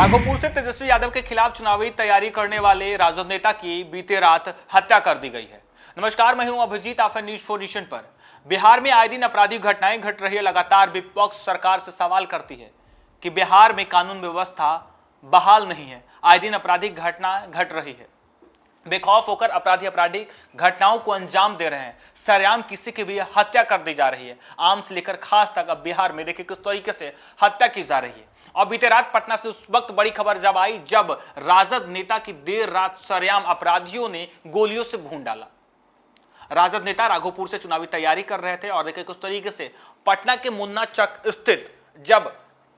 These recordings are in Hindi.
राघोपुर से तेजस्वी यादव के खिलाफ चुनावी तैयारी करने वाले राजद नेता की बीते रात हत्या कर दी गई है। नमस्कार, मैं हूं अभिजीत, आप हैं न्यूज 4 नेशन पर। बिहार में आए दिन आपराधिक घटनाएं घट रही है। लगातार विपक्ष सरकार से सवाल करती है कि बिहार में कानून व्यवस्था बहाल नहीं है। आए दिन आपराधिक घटना घट रही है। बेखौफ होकर अपराधी आपराधिक घटनाओं को अंजाम दे रहे हैं। सरेआम किसी की भी हत्या कर दी जा रही है। आम से लेकर खास तक अब बिहार में देखिए किस तरीके से हत्या की जा रही है। और बीते रात पटना से उस वक्त बड़ी खबर जब आई जब राजद नेता की देर रात सरेआम अपराधियों ने गोलियों से भून डाला। राजद नेता राघोपुर से चुनावी तैयारी कर रहे थे और देखिए किस तरीके से पटना के मुन्ना चक स्थित जब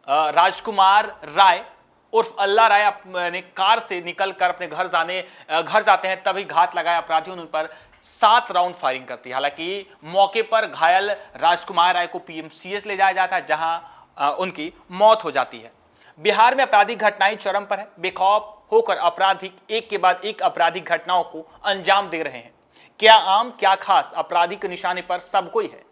राजकुमार राय उर्फ अल्लाह राय अपने कार से निकलकर अपने घर जाते हैं, तभी घात लगाए अपराधियों ने उन पर 7 राउंड फायरिंग करती है। हालांकि मौके पर घायल राजकुमार राय को पीएमसीएच ले जाया जाता है, जहां उनकी मौत हो जाती है। बिहार में आपराधिक घटनाएं चरम पर है। बेखौफ होकर अपराधी एक के बाद एक आपराधिक घटनाओं को अंजाम दे रहे हैं। क्या आम क्या खास, अपराधी के निशाने पर सब कोई है।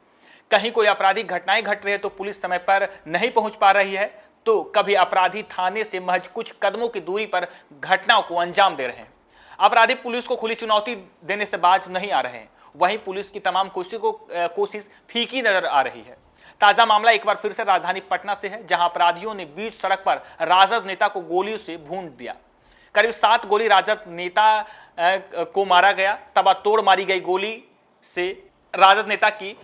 कहीं कोई आपराधिक घटनाएं घट रही है तो पुलिस समय पर नहीं पहुंच पा रही है, तो कभी अपराधी थाने से महज कुछ कदमों की दूरी पर घटनाओं को अंजाम दे रहे हैं। अपराधी पुलिस को खुली चुनौती देने से बाज नहीं आ रहे हैं। वहीं पुलिस की तमाम कोशिश फीकी नजर आ रही है। ताजा मामला एक बार फिर से राजधानी पटना से है, जहां अपराधियों ने बीच सड़क पर राजद नेता को गोलियों से भून दिया। करीब 7 गोली राजद नेता को मारा गया। तबातोड़ मारी गई गोली से राजद नेता की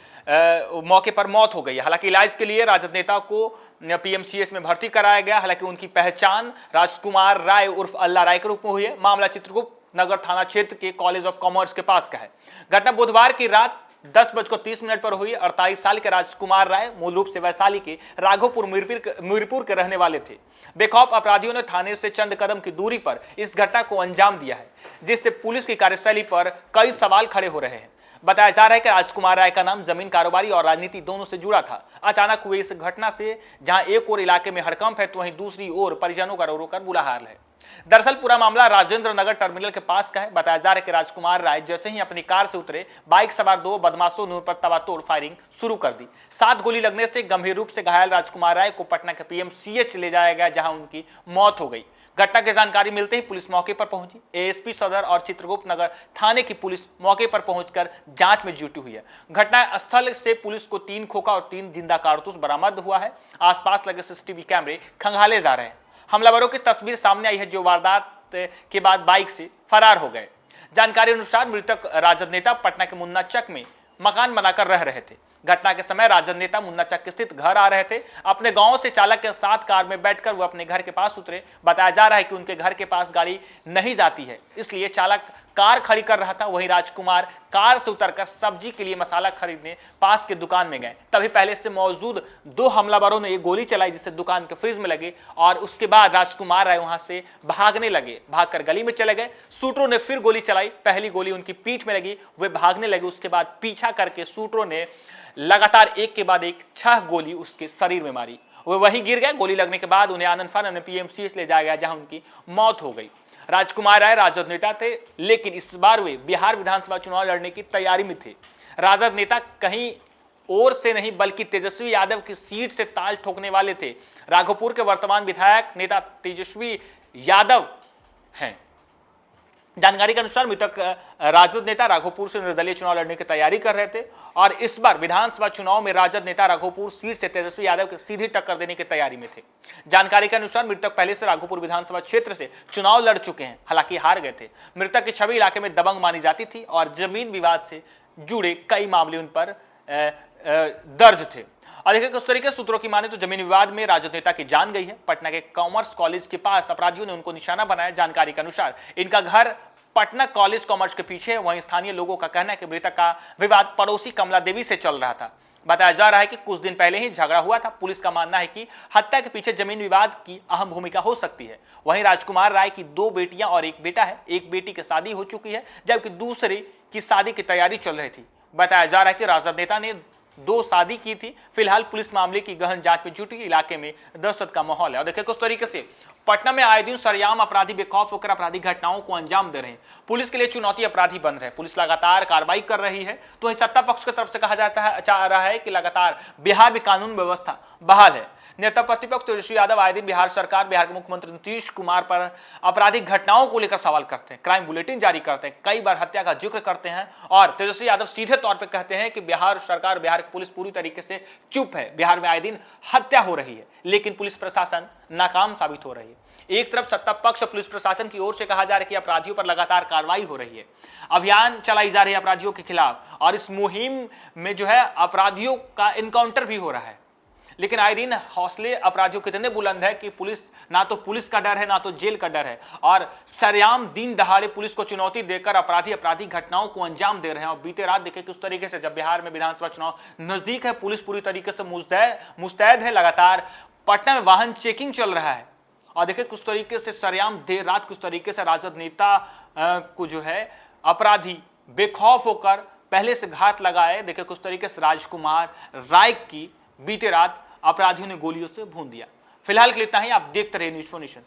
मौके पर मौत हो गई। हालांकि इलाज के लिए राजद नेता को पीएमसीएच में भर्ती कराया गया। हालांकि उनकी पहचान राजकुमार राय उर्फ अल्लाह राय के रूप में हुई है। मामला चित्रगुप्त नगर थाना क्षेत्र के कॉलेज ऑफ कॉमर्स के पास का है। घटना बुधवार की रात 10:30 पर हुई। 48 साल के राजकुमार राय मूल रूप से वैशाली के राघोपुर मीरपुर के रहने वाले थे। बेखौफ अपराधियों ने थाने से चंद कदम की दूरी पर इस घटना को अंजाम दिया है, जिससे पुलिस की कार्यशैली पर कई सवाल खड़े हो रहे हैं। बताया जा रहा है कि राजकुमार राय का नाम जमीन कारोबारी और राजनीति दोनों से जुड़ा था। अचानक हुई इस घटना से जहां एक ओर इलाके में हड़कंप है, तो वहीं दूसरी ओर परिजनों का रो रो कर बुरा हाल है। दरअसल पूरा मामला राजेंद्र नगर टर्मिनल के पास का है। बताया जा रहा है कि राजकुमार राय जैसे ही अपनी कार से उतरे, बाइक सवार 2 बदमाशों ने उन पर तबातोड़ फायरिंग शुरू कर दी। 7 गोली लगने से गंभीर रूप से घायल राजकुमार राय को पटना के पीएमसीएच ले जाया गया, जहां उनकी मौत हो गई। घटना की जानकारी मिलते ही पुलिस मौके पर पहुंची। एएसपी सदर और चित्रगुप्त नगर थाने की पुलिस मौके पर पहुंचकर जांच में जुटी हुई है। घटना स्थल से पुलिस को 3 खोखा और 3 जिंदा कारतूस बरामद हुआ है। आसपास लगे सीसीटीवी कैमरे खंगाले जा रहे हैं। हमलावरों की तस्वीर सामने आई है, जो वारदात के बाद बाइक से फरार हो गए। जानकारी अनुसार मृतक राजद नेता पटना के मुन्ना चक में मकान बनाकर रह रहे थे। घटना के समय राजद नेता मुन्ना चक स्थित घर आ रहे थे। अपने गांव से चालक के साथ कार में बैठकर वो अपने घर के पास उतरे। बताया जा रहा है कि उनके घर के पास गाड़ी नहीं जाती है, इसलिए चालक कार खड़ी कर रहा था। वहीं राजकुमार कार से उतरकर सब्जी के लिए मसाला खरीदने पास के दुकान में गए। तभी पहले से मौजूद 2 हमलावरों ने एक गोली चलाई, जिससे दुकान के फ्रिज में लगे, और उसके बाद राजकुमार राय वहां से भागने लगे। भागकर गली में चले गए। शूटरों ने फिर गोली चलाई। पहली गोली उनकी पीठ में लगी, वे भागने लगे। उसके बाद पीछा करके शूटरों ने लगातार एक के बाद एक 6 गोली उसके शरीर में मारी। वे वहीं गिर गए। गोली लगने के बाद उन्हें आनंद फानन में पीएमसीएच ले जाया गया, जहां उनकी मौत हो गई। राजकुमार राय राजद नेता थे, लेकिन इस बार वे बिहार विधानसभा चुनाव लड़ने की तैयारी में थे। राजद नेता कहीं और से नहीं बल्कि तेजस्वी यादव की सीट से ताल ठोकने वाले थे। राघोपुर के वर्तमान विधायक नेता तेजस्वी यादव हैं। जानकारी के अनुसार मृतक राजद नेता राघोपुर से निर्दलीय चुनाव लड़ने की तैयारी कर रहे थे और इस बार विधानसभा चुनाव में राजद नेता राघोपुर सीट से तेजस्वी यादव की सीधी टक्कर देने की तैयारी में थे। जानकारी के अनुसार मृतक पहले से राघोपुर विधानसभा क्षेत्र से चुनाव लड़ चुके हैं, हालांकि हार गए थे। मृतक की छवि इलाके में दबंग मानी जाती थी और जमीन विवाद से जुड़े कई मामले उन पर दर्ज थे। और देखिए किस तरीके सूत्रों की माने तो जमीन विवाद में राजद नेता की जान गई है। पटना के कॉमर्स कॉलेज के पास अपराधियों ने उनको निशाना बनाया। जानकारी के अनुसार इनका घर पटना कॉलेज कॉमर्स के पीछे है। वहीं स्थानीय लोगों का कहना है कि मृतक का विवाद पड़ोसी कमला देवी से चल रहा था। बताया जा रहा है कि कुछ दिन पहले ही झगड़ा हुआ था। पुलिस का मानना है कि हत्या के पीछे जमीन विवाद की अहम भूमिका हो सकती है। वहीं राजकुमार राय की 2 बेटियां और 1 बेटा है। एक बेटी की शादी हो चुकी है, जबकि दूसरे की शादी की तैयारी चल रही थी। बताया जा रहा है कि राजद नेता ने 2 शादी की थी। फिलहाल पुलिस मामले की गहन जांच में जुटी। इलाके में दहशत का माहौल है। और देखिए किस तरीके से पटना में आए दिन सरेआम अपराधी बेखौफ होकर आपराधिक घटनाओं को अंजाम दे रहे हैं। पुलिस के लिए चुनौती अपराधी बन रहे हैं। पुलिस लगातार कार्रवाई कर रही है। तो सत्ता पक्ष की तरफ से कहा जा रहा है कि लगातार बिहार में कानून व्यवस्था बहाल है। नेता प्रतिपक्ष तेजस्वी यादव आए दिन बिहार सरकार, बिहार के मुख्यमंत्री नीतीश कुमार पर आपराधिक घटनाओं को लेकर सवाल करते हैं, क्राइम बुलेटिन जारी करते हैं, कई बार हत्या का जिक्र करते हैं और तेजस्वी यादव सीधे तौर पर कहते हैं कि बिहार सरकार, बिहार की पुलिस पूरी तरीके से चुप है। बिहार में आए दिन हत्या हो रही है लेकिन पुलिस प्रशासन नाकाम साबित हो रही है। एक तरफ सत्ता पक्ष पुलिस प्रशासन की ओर से कहा जा रहा है कि अपराधियों पर लगातार कार्रवाई हो रही है, अभियान चलाई जा रही है अपराधियों के खिलाफ और इस मुहिम में जो है अपराधियों का इनकाउंटर भी हो रहा है। लेकिन आए दिन हौसले अपराधियों के इतने बुलंद है कि ना तो पुलिस का डर है, ना तो जेल का डर है और सरेआम दिन दहाड़े पुलिस को चुनौती देकर अपराधी घटनाओं को अंजाम दे रहे हैं। और बीते रात देखे कि उस तरीके से जब बिहार में विधानसभा चुनाव नजदीक है, पुलिस पूरी तरीके से मुस्तैद है। लगातार पटना में वाहन चेकिंग चल रहा है और देखिए किस तरीके से सरेआम देर रात किस तरीके से राजद नेता को जो है अपराधी बेखौफ होकर पहले से घात लगाए। देखिए किस तरीके से राजकुमार राय की बीते रात अपराधियों ने गोलियों से भून दिया। फिलहाल के लिए इतना ही। आप देखते रहिए न्यूज़4 नेशन।